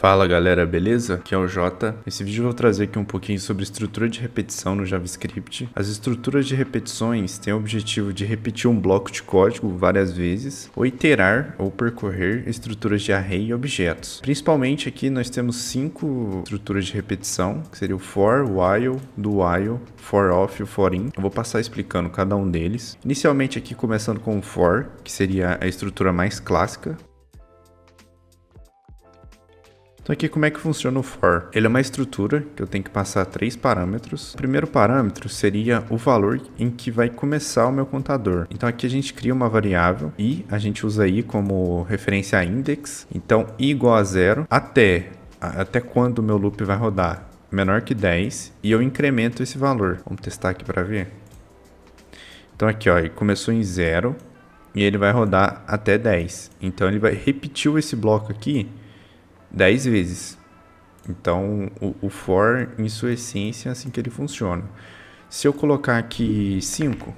Fala galera, beleza? Aqui é o Jota. Nesse vídeo eu vou trazer aqui um pouquinho sobre estrutura de repetição no JavaScript. As estruturas de repetições têm o objetivo de repetir um bloco de código várias vezes, ou iterar ou percorrer estruturas de array e objetos. Principalmente aqui nós temos 5 estruturas de repetição, que seria o for, while, do while, for off e o for in. Eu vou passar explicando cada um deles. Inicialmente aqui começando com o for, que seria a estrutura mais clássica. Então aqui como é que funciona o for? Ele é uma estrutura que eu tenho que passar 3 parâmetros. O primeiro parâmetro seria o valor em que vai começar o meu contador. Então aqui a gente cria uma variável i, a gente usa i como referência a index. Então i igual a 0 até quando o meu loop vai rodar menor que 10 e eu incremento esse valor. Vamos testar aqui para ver. Então aqui ó, ele começou em 0 e ele vai rodar até 10. Então ele vai repetir esse bloco aqui 10 vezes. Então, o for, em sua essência, é assim que ele funciona. Se eu colocar aqui 5,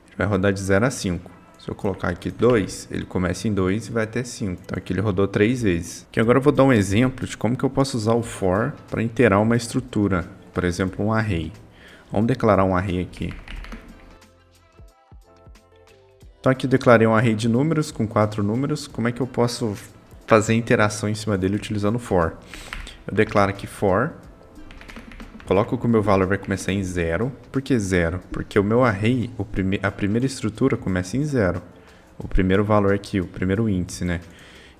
ele vai rodar de 0 a 5. Se eu colocar aqui 2, ele começa em 2 e vai até 5. Então, aqui ele rodou 3 vezes. Aqui agora eu vou dar um exemplo de como que eu posso usar o for para iterar uma estrutura. Por exemplo, um array. Vamos declarar um array aqui. Então aqui eu declarei um array de números com 4 números. Como é que eu posso fazer interação em cima dele utilizando for? Eu declaro aqui for, coloco que o meu valor vai começar em 0. Por que 0? Porque o meu array, a primeira estrutura começa em 0. O primeiro valor aqui, o primeiro índice, né?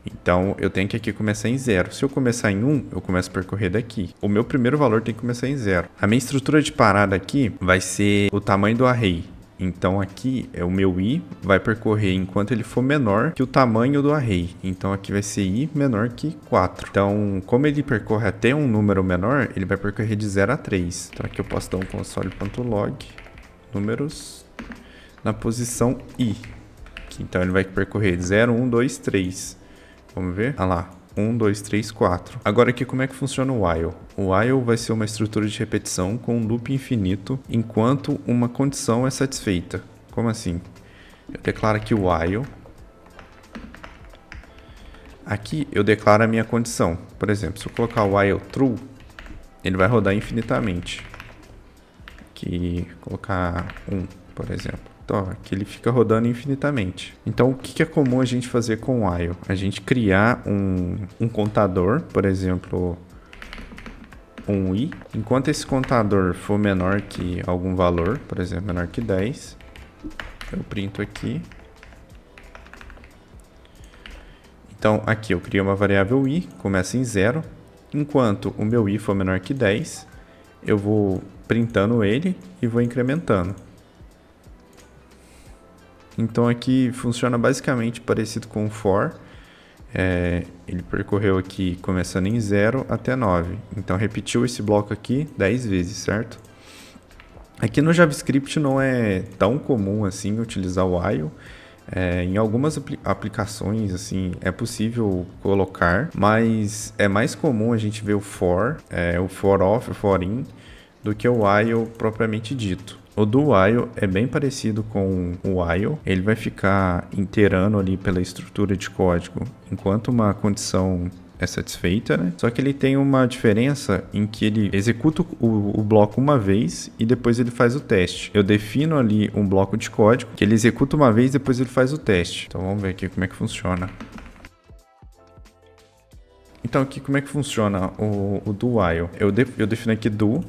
Então eu tenho que aqui começar em 0. Se eu começar em 1, eu começo a percorrer daqui. O meu primeiro valor tem que começar em 0. A minha estrutura de parada aqui vai ser o tamanho do array. Então aqui o meu i vai percorrer enquanto ele for menor que o tamanho do array. Então aqui vai ser i menor que 4. Então como ele percorre até um número menor, ele vai percorrer de 0 a 3. Então aqui eu posso dar um console.log números na posição i. Então ele vai percorrer 0, 1, 2, 3. Vamos ver? Olha lá. 1, 2, 3, 4. Agora aqui como é que funciona o while? O while vai ser uma estrutura de repetição com um loop infinito enquanto uma condição é satisfeita. Como assim? Eu declaro aqui o while. Aqui eu declaro a minha condição. Por exemplo, se eu colocar o while true, ele vai rodar infinitamente. Aqui colocar 1, por exemplo. Então, aqui ele fica rodando infinitamente. Então, o que é comum a gente fazer com o while? A gente criar um contador, por exemplo, um i. Enquanto esse contador for menor que algum valor, por exemplo, menor que 10, eu printo aqui. Então, aqui eu crio uma variável i, começa em 0. Enquanto o meu i for menor que 10, eu vou printando ele e vou incrementando. Então aqui funciona basicamente parecido com o for. Ele percorreu aqui começando em 0 até 9. Então repetiu esse bloco aqui 10 vezes, certo? Aqui no JavaScript não é tão comum assim utilizar o while. Em algumas aplicações assim é possível colocar, mas é mais comum a gente ver o for off, o for in, do que o while propriamente dito. O do while é bem parecido com o while, ele vai ficar iterando ali pela estrutura de código enquanto uma condição é satisfeita, né? Só que ele tem uma diferença em que ele executa o bloco uma vez e depois ele faz o teste. Eu defino ali um bloco de código que ele executa uma vez e depois ele faz o teste. Então vamos ver aqui como é que funciona. Então aqui como é que funciona o do while? Eu defino aqui do.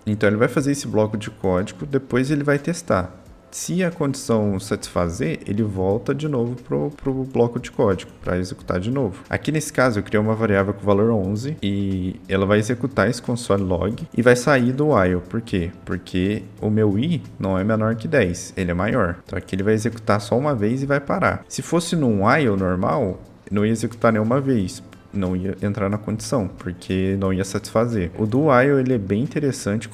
Então ele vai fazer esse bloco de código, depois ele vai testar. Se a condição satisfazer, ele volta de novo para o bloco de código, para executar de novo. Aqui nesse caso eu criei uma variável com valor 11 e ela vai executar esse console log e vai sair do while. Por quê? Porque o meu i não é menor que 10, ele é maior. Então aqui ele vai executar só uma vez e vai parar. Se fosse num while normal, não ia executar nenhuma vez. Não ia entrar na condição, porque não ia satisfazer. O do while ele é bem interessante,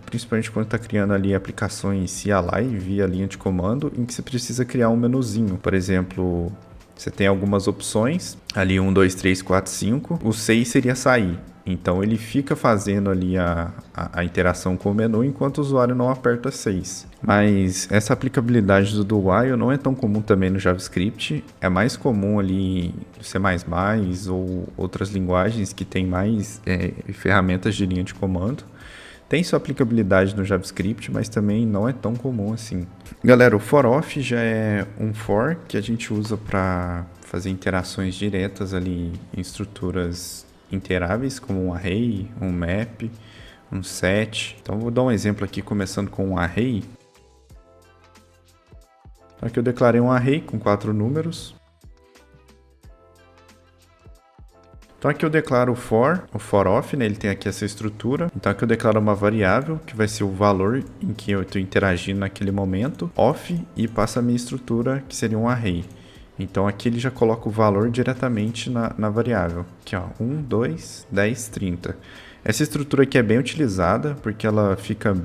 principalmente quando está criando ali aplicações CLI via linha de comando, em que você precisa criar um menuzinho. Por exemplo, você tem algumas opções, ali 1, 2, 3, 4, 5. O 6 seria sair. Então ele fica fazendo ali a interação com o menu enquanto o usuário não aperta 6. Mas essa aplicabilidade do do while não é tão comum também no JavaScript, é mais comum ali no C++ ou outras linguagens que tem mais ferramentas de linha de comando. Tem sua aplicabilidade no JavaScript, mas também não é tão comum assim. Galera, o for-off já é um for que a gente usa para fazer interações diretas ali em estruturas interáveis, como um array, um map, um set. Então vou dar um exemplo aqui começando com um array. Então aqui eu declarei um array com 4 números. Então aqui eu declaro o for-off, né? Ele tem aqui essa estrutura. Então aqui eu declaro uma variável, que vai ser o valor em que eu estou interagindo naquele momento, off, e passa a minha estrutura, que seria um array. Então aqui ele já coloca o valor diretamente na variável. Aqui ó, 1, 2, 10, 30. Essa estrutura aqui é bem utilizada, porque ela fica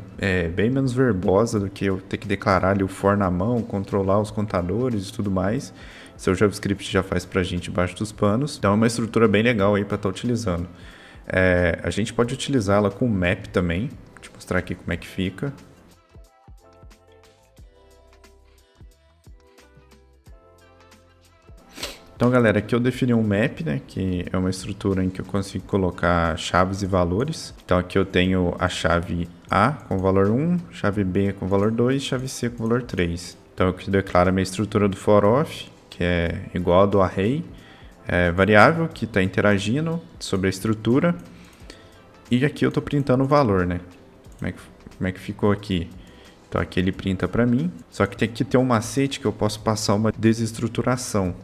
bem menos verbosa do que eu ter que declarar ali o for na mão, controlar os contadores e tudo mais. Seu JavaScript já faz pra gente embaixo dos panos. Então é uma estrutura bem legal aí para estar utilizando. A gente pode utilizá-la com map também. Deixa eu mostrar aqui como é que fica. Então, galera, aqui eu defini um map, né, que é uma estrutura em que eu consigo colocar chaves e valores. Então, aqui eu tenho a chave A com valor 1, chave B com valor 2, chave C com valor 3. Então, eu declaro a minha estrutura do for-off, que é igual a do array, variável que está interagindo sobre a estrutura. E aqui eu estou printando o valor, né? Como é que ficou aqui? Então, aqui ele printa para mim. Só que tem que ter um macete que eu posso passar uma desestruturação.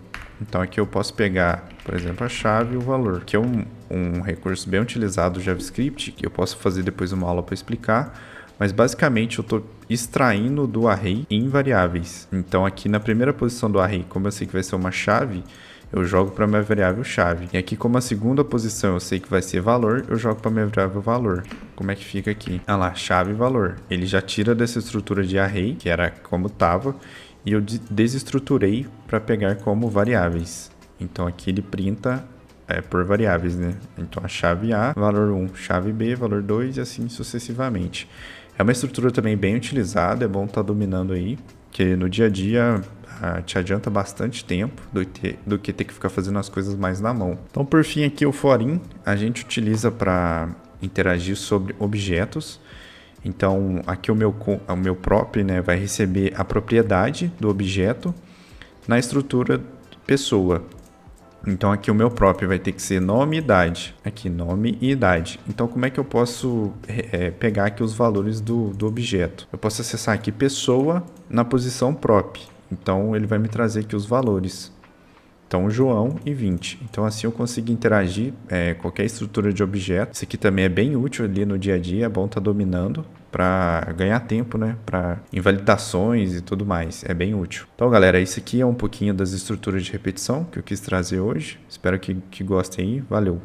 Então aqui eu posso pegar, por exemplo, a chave e o valor, que é um recurso bem utilizado do JavaScript, que eu posso fazer depois uma aula para explicar, mas basicamente eu estou extraindo do array em variáveis. Então aqui na primeira posição do array, como eu sei que vai ser uma chave, eu jogo para minha variável chave. E aqui como a segunda posição eu sei que vai ser valor, eu jogo para minha variável valor. Como é que fica aqui? Ah lá, chave e valor. Ele já tira dessa estrutura de array, que era como estava, e eu desestruturei para pegar como variáveis. Então aqui ele printa por variáveis, né? Então a chave A, valor 1, chave B, valor 2 e assim sucessivamente. É uma estrutura também bem utilizada, é bom estar dominando aí, que no dia a dia te adianta bastante tempo do que ter que ficar fazendo as coisas mais na mão. Então por fim aqui o for-in a gente utiliza para interagir sobre objetos. Então, aqui o meu prop, né, vai receber a propriedade do objeto na estrutura pessoa. Então, aqui o meu prop vai ter que ser nome e idade. Aqui, nome e idade. Então, como é que eu posso pegar aqui os valores do objeto? Eu posso acessar aqui pessoa na posição prop. Então, ele vai me trazer aqui os valores. Então, João e 20. Então, assim eu consigo interagir qualquer estrutura de objeto. Isso aqui também é bem útil ali no dia a dia, é bom estar dominando para ganhar tempo, né? Para invalidações e tudo mais. É bem útil. Então, galera, isso aqui é um pouquinho das estruturas de repetição que eu quis trazer hoje. Espero que gostem aí. Valeu!